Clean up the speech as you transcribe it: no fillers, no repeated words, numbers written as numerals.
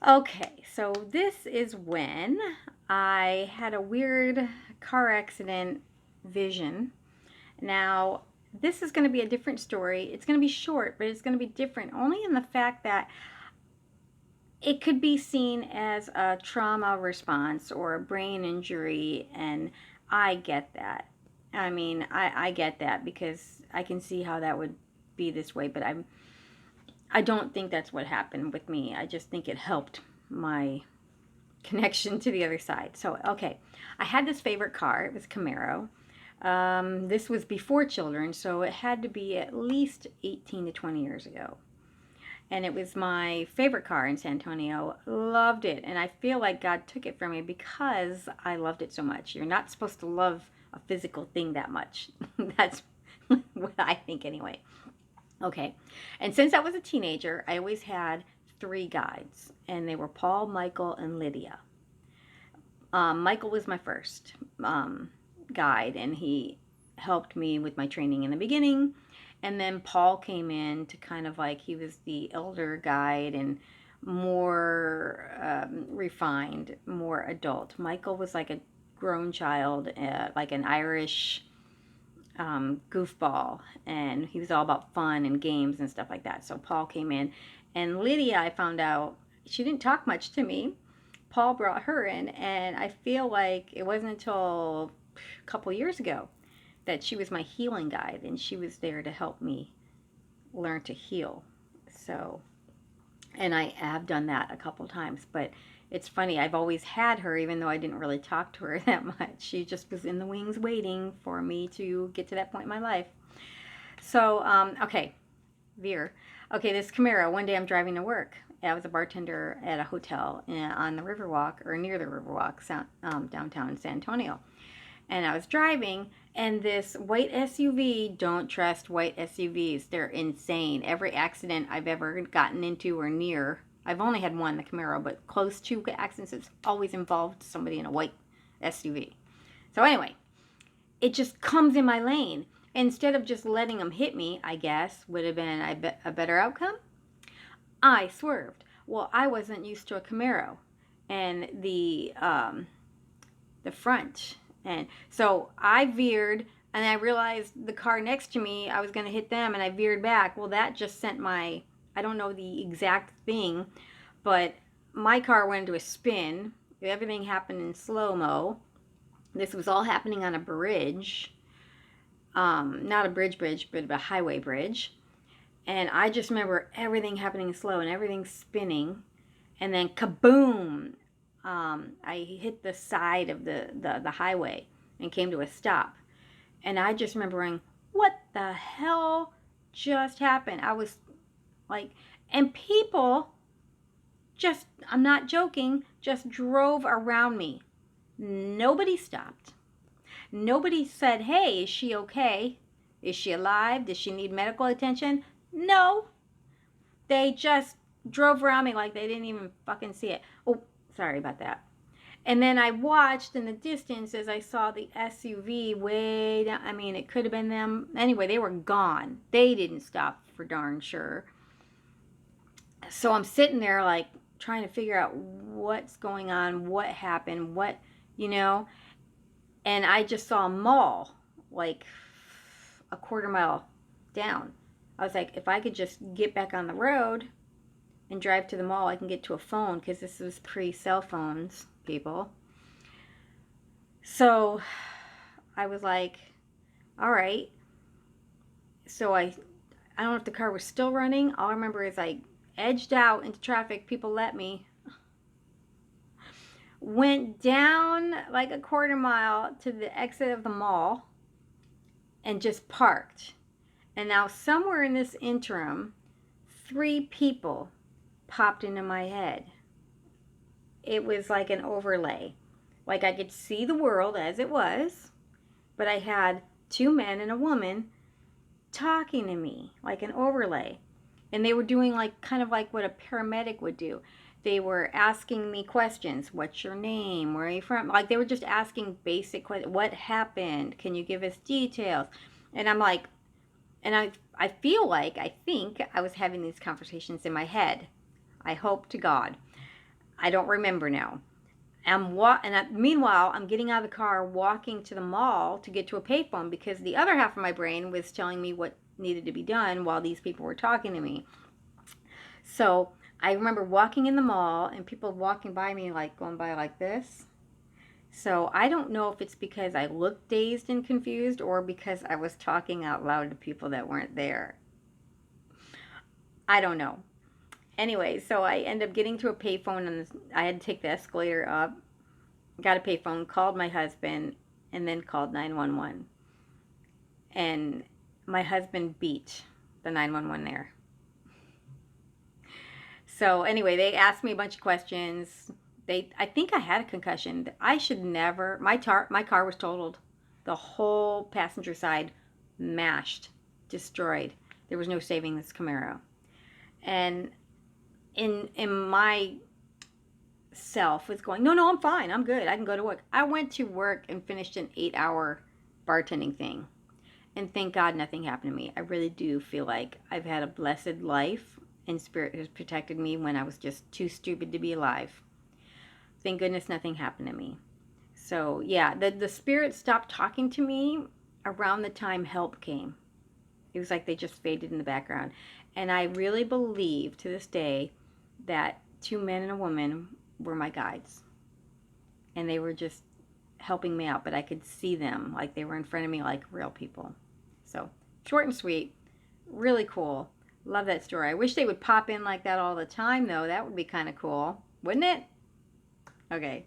Okay, so this is when I had a weird car accident vision. Now, this is going to be a different story. It's going to be short, but it's going to be different only in the fact that it could be seen as a trauma response or a brain injury, and I get that. I get that because I can see how that would be this way, but I don't think that's what happened with me. I just think it helped my connection to the other side. So, okay, I had this favorite car. It was a Camaro. This was before children, so it had to be at least 18 to 20 years ago. And it was my favorite car in San Antonio. Loved it. And I feel like God took it from me because I loved it so much. You're not supposed to love a physical thing that much. That's what I think anyway. Okay. And since I was a teenager, I always had three guides, and they were Paul, Michael, and Lydia. Michael was my first guide, and he helped me with my training in the beginning. And then Paul came in to kind of like, he was the elder guide and more refined, more adult. Michael was like a grown child, like an Irish goofball, and he was all about fun and games and stuff like that. So Paul came in, and Lydia, I found out, she didn't talk much to me. Paul brought her in, and I feel like it wasn't until a couple years ago that she was my healing guide, and she was there to help me learn to heal. So, and I have done that a couple times, but it's funny, I've always had her even though I didn't really talk to her that much. She just was in the wings waiting for me to get to that point in my life. So, okay, veer. Okay, this Camaro, one day I'm driving to work. I was a bartender at a hotel on the Riverwalk, or near the Riverwalk, downtown in San Antonio. And I was driving, and this white SUV, don't trust white SUVs. They're insane. Every accident I've ever gotten into or near, I've only had one, the Camaro, but close to accidents, it's always involved somebody in a white SUV. So anyway, it just comes in my lane. Instead of just letting them hit me, I guess, would have been a better outcome. I swerved. Well, I wasn't used to a Camaro, and the front, and so I veered, and I realized the car next to me, I was going to hit them, and I veered back. Well, that just sent my, I don't know the exact thing, but my car went into a spin. Everything happened in slow-mo. This was all happening on a bridge. Not a bridge, but a highway bridge. And I just remember everything happening slow and everything spinning. And then kaboom! I hit the side of the highway and came to a stop. And I just remember going, what the hell just happened? I was like, and people just, I'm not joking, just drove around me. Nobody stopped. Nobody said, hey, is she okay? Is she alive? Does she need medical attention? No. They just drove around me like they didn't even fucking see it. Oh, sorry about that. And then I watched in the distance as I saw the SUV way down. I mean, it could have been them. Anyway, they were gone. They didn't stop for darn sure. So I'm sitting there like trying to figure out what's going on, what happened, what, you know. And I just saw a mall like a quarter mile down. I was like, if I could just get back on the road and drive to the mall, I can get to a phone, because this was pre-cell phones, people. So I was like, all right. So I don't know if the car was still running. All I remember is I edged out into traffic. People let me. Went down like a quarter mile to the exit of the mall and just parked. And now somewhere in this interim, 3 people popped into my head. It was like an overlay. Like I could see the world as it was, but I had 2 men and a woman talking to me like an overlay. And they were doing like kind of like what a paramedic would do. They were asking me questions. What's your name? Where are you from? Like they were just asking basic questions. What happened? Can you give us details? And I'm like, and I think I was having these conversations in my head. I hope to God. I don't remember now. Meanwhile, I'm getting out of the car, walking to the mall to get to a payphone because the other half of my brain was telling me what needed to be done while these people were talking to me. So I remember walking in the mall and people walking by me, like going by like this. So I don't know if it's because I looked dazed and confused or because I was talking out loud to people that weren't there. I don't know. Anyway, so I end up getting to a payphone and I had to take the escalator up. Got a payphone, called my husband, and then called 911. And my husband beat the 911 there. So anyway, they asked me a bunch of questions. I think I had a concussion. I should never. My car was totaled. The whole passenger side mashed, destroyed. There was no saving this Camaro. And in my self was going, no, I'm fine. I'm good. I can go to work. I went to work and finished an 8-hour bartending thing. And thank God nothing happened to me. I really do feel like I've had a blessed life and Spirit has protected me when I was just too stupid to be alive. Thank goodness nothing happened to me. So yeah, the Spirit stopped talking to me around the time help came. It was like they just faded in the background. And I really believe to this day that 2 men and a woman were my guides. And they were just helping me out, but I could see them like they were in front of me like real people. So short and sweet, really cool. Love that story. I wish they would pop in like that all the time though. That would be kind of cool, wouldn't it? Okay.